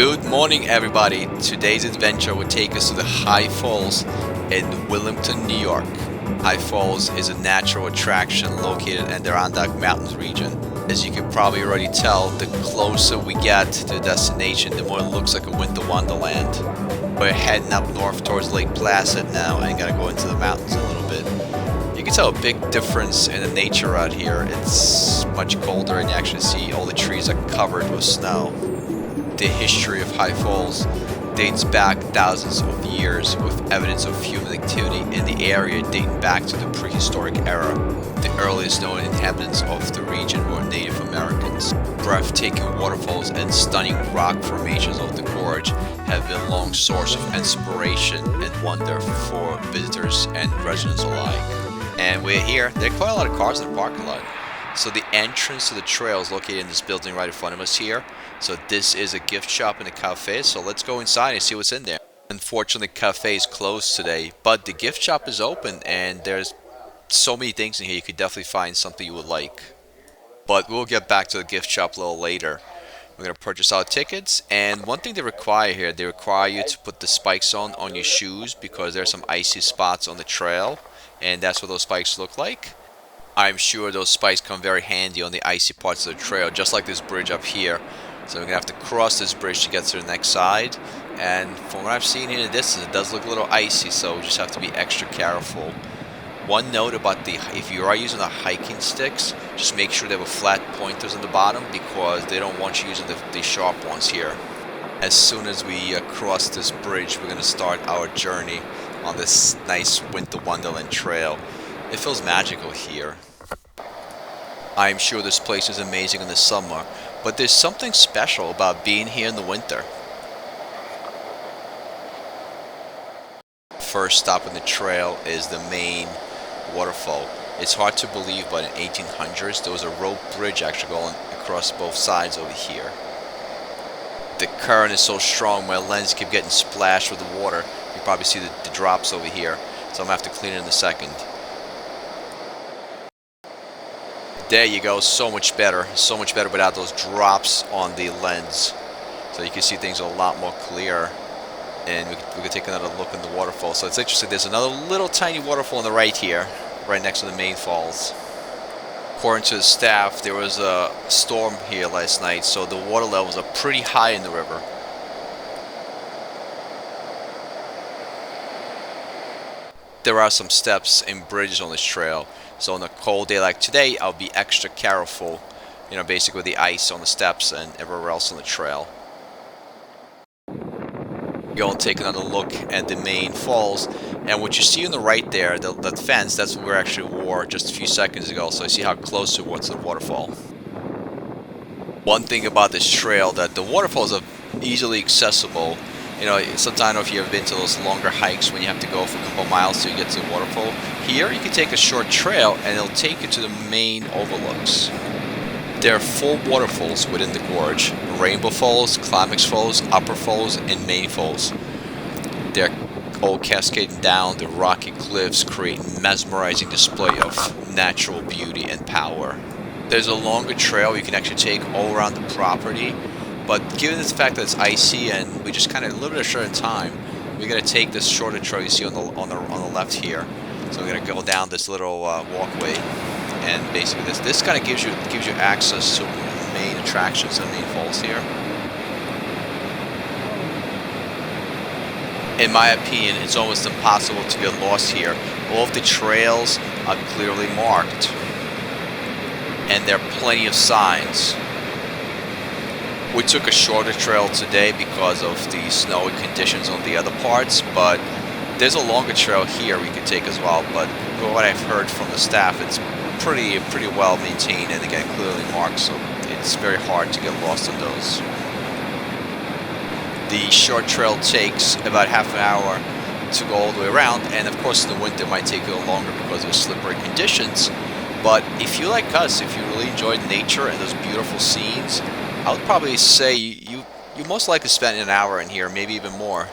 Good morning, everybody. Today's adventure will take us to the High Falls in Wilmington, New York. High Falls is a natural attraction located in the Adirondack Mountains region. As you can probably already tell, the closer we get to the destination, the more it looks like a winter wonderland. We're heading up north towards Lake Placid now and gonna go into the mountains a little bit. You can tell a big difference in the nature out here. It's much colder and you actually see all the trees are covered with snow. The history of High Falls dates back thousands of years with evidence of human activity in the area dating back to the prehistoric era. The earliest known inhabitants of the region were Native Americans. Breathtaking waterfalls and stunning rock formations of the gorge have been a long source of inspiration and wonder for visitors and residents alike. And we're here. There are quite a lot of cars in the parking lot. So the entrance to the trail is located in this building right in front of us here. So this is a gift shop and a cafe, so let's go inside and see what's in there. Unfortunately, the cafe is closed today, but the gift shop is open and there's so many things in here you could definitely find something you would like. But we'll get back to the gift shop a little later. We're going to purchase our tickets, and one thing they require here, they require you to put the spikes on your shoes because there's some icy spots on the trail, and that's what those spikes look like. I'm sure those spikes come very handy on the icy parts of the trail, just like this bridge up here. So we're going to have to cross this bridge to get to the next side. And from what I've seen in the distance, it does look a little icy, so we just have to be extra careful. One note about if you are using the hiking sticks, just make sure they have flat pointers on the bottom because they don't want you using the sharp ones here. As soon as we cross this bridge, we're going to start our journey on this nice winter wonderland trail. It feels magical here. I'm sure this place is amazing in the summer, but there's something special about being here in the winter. First stop on the trail is the main waterfall. It's hard to believe, but in 1800s there was a rope bridge actually going across both sides over here. The current is so strong my lens keep getting splashed with the water. You probably see the drops over here, so I'm gonna have to clean it in a second. There you go, so much better without those drops on the lens. So you can see things a lot more clear. And we can take another look in the waterfall. So it's interesting, there's another little tiny waterfall on the right here, right next to the main falls. According to the staff, there was a storm here last night, so the water levels are pretty high in the river. There are some steps and bridges on this trail. So on a cold day like today, I'll be extra careful, basically with the ice on the steps and everywhere else on the trail. Go and take another look at the main falls, and what you see on the right there, that fence, that's what we actually wore just a few seconds ago, so you see how close it was to the waterfall. One thing about this trail, that the waterfalls are easily accessible. Sometimes if you've been to those longer hikes when you have to go for a couple miles to get to the waterfall, here you can take a short trail and it'll take you to the main overlooks. There are 4 waterfalls within the gorge: Rainbow Falls, Climax Falls, Upper Falls, and Main Falls. They're all cascading down the rocky cliffs, creating mesmerizing display of natural beauty and power. There's a longer trail you can actually take all around the property, but given the fact that it's icy and we just kind of a little bit short in time, we're gonna take this shorter trail you see on the left here. So we're gonna go down this little walkway, and basically this kind of gives you access to the main attractions and main falls here. In my opinion, it's almost impossible to get lost here. All of the trails are clearly marked, and there are plenty of signs. We took a shorter trail today because of the snowy conditions on the other parts, but there's a longer trail here we could take as well. But from what I've heard from the staff, it's pretty well maintained and again clearly marked, so it's very hard to get lost in those. The short trail takes about half an hour to go all the way around, and of course in the winter it might take a little longer because of the slippery conditions. But if you like us, if you really enjoy nature and those beautiful scenes, I would probably say you most likely spend an hour in here, maybe even more.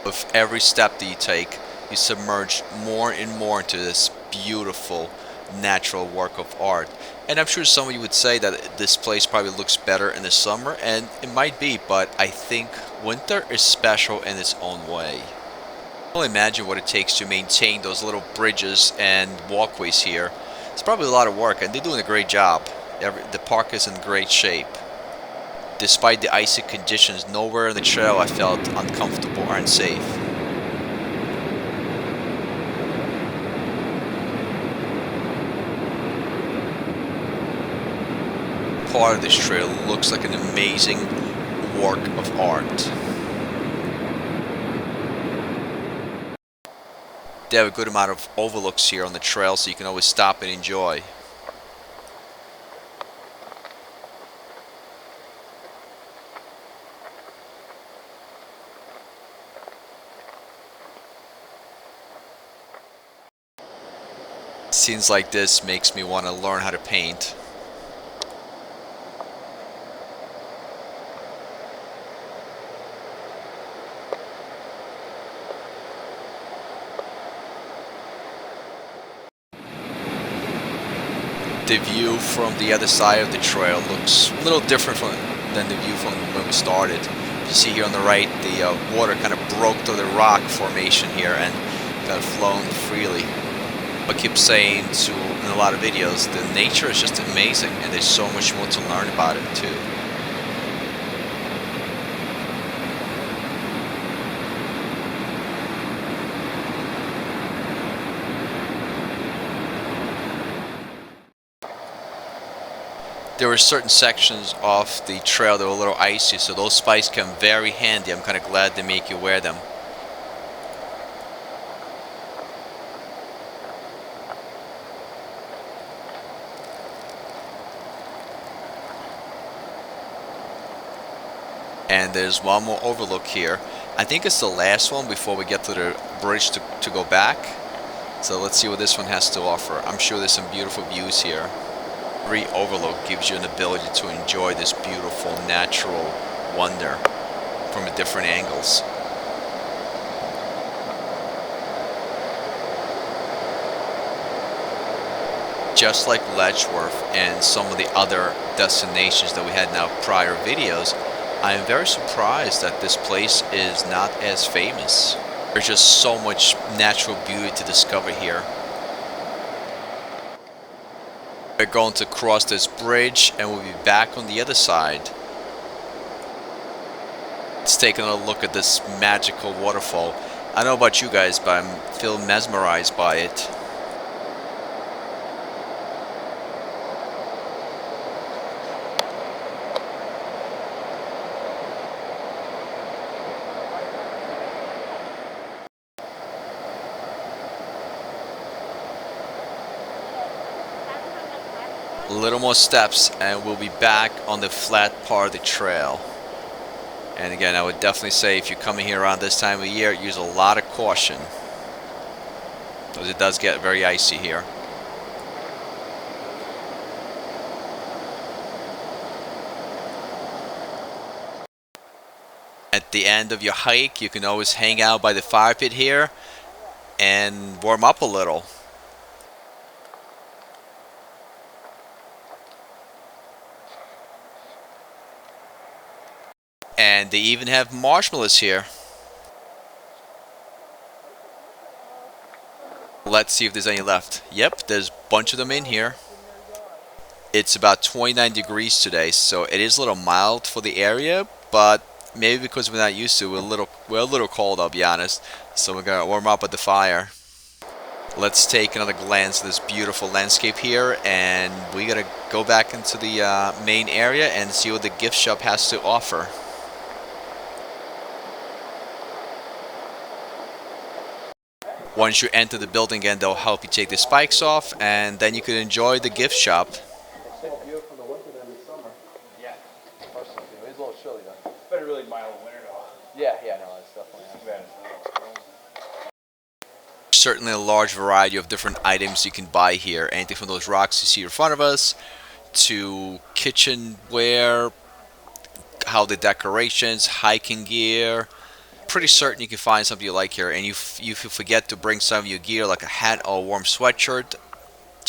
With every step that you take, you submerge more and more into this beautiful natural work of art. And I'm sure some of you would say that this place probably looks better in the summer, and it might be, but I think winter is special in its own way. I can only imagine what it takes to maintain those little bridges and walkways here. It's probably a lot of work, and they're doing a great job. The park is in great shape. Despite the icy conditions, nowhere on the trail I felt uncomfortable or unsafe. Part of this trail looks like an amazing work of art. They have a good amount of overlooks here on the trail, so you can always stop and enjoy. Scenes like this makes me want to learn how to paint. The view from the other side of the trail looks a little different than the view from when we started. You see here on the right, the water kind of broke through the rock formation here and kind of flowing freely. I keep saying in a lot of videos, the nature is just amazing, and there's so much more to learn about it too. There were certain sections of the trail that were a little icy, so those spikes come very handy. I'm kind of glad they make you wear them. And there's one more overlook here. I think it's the last one before we get to the bridge to go back. So let's see what this one has to offer. I'm sure there's some beautiful views here. Every overlook gives you an ability to enjoy this beautiful natural wonder from different angles. Just like Letchworth and some of the other destinations that we had in our prior videos, I am very surprised that this place is not as famous. There's just so much natural beauty to discover here. We're going to cross this bridge and we'll be back on the other side. Let's take another look at this magical waterfall. I don't know about you guys, but I feel mesmerized by it. A little more steps and we'll be back on the flat part of the trail. And again, I would definitely say if you're coming here around this time of year, use a lot of caution, because it does get very icy here. At the end of your hike, you can always hang out by the fire pit here and warm up a little. And they even have marshmallows here. Let's see if there's any left. Yep, there's a bunch of them in here. It's about 29 degrees today, so it is a little mild for the area, but maybe because we're not used to it, we're a little cold, I'll be honest. So we're gonna warm up at the fire. Let's take another glance at this beautiful landscape here, and we gotta go back into the main area and see what the gift shop has to offer. Once you enter the building again, they'll help you take the spikes off, and then you can enjoy the gift shop. It's more beautiful in the winter than the summer. Yeah. Personally, it's a little chilly though. But a really mild winter though. Yeah, no, it's definitely. Certainly a large variety of different items you can buy here. Anything from those rocks you see in front of us to kitchenware, how the decorations, hiking gear. Pretty certain you can find something you like here, and if you forget to bring some of your gear like a hat or a warm sweatshirt,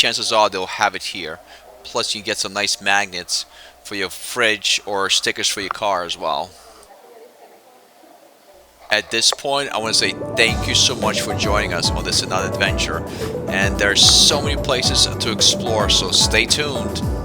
chances are they'll have it here. Plus, you get some nice magnets for your fridge or stickers for your car as well. At this point, I want to say thank you so much for joining us on this another adventure. And there's so many places to explore, so stay tuned.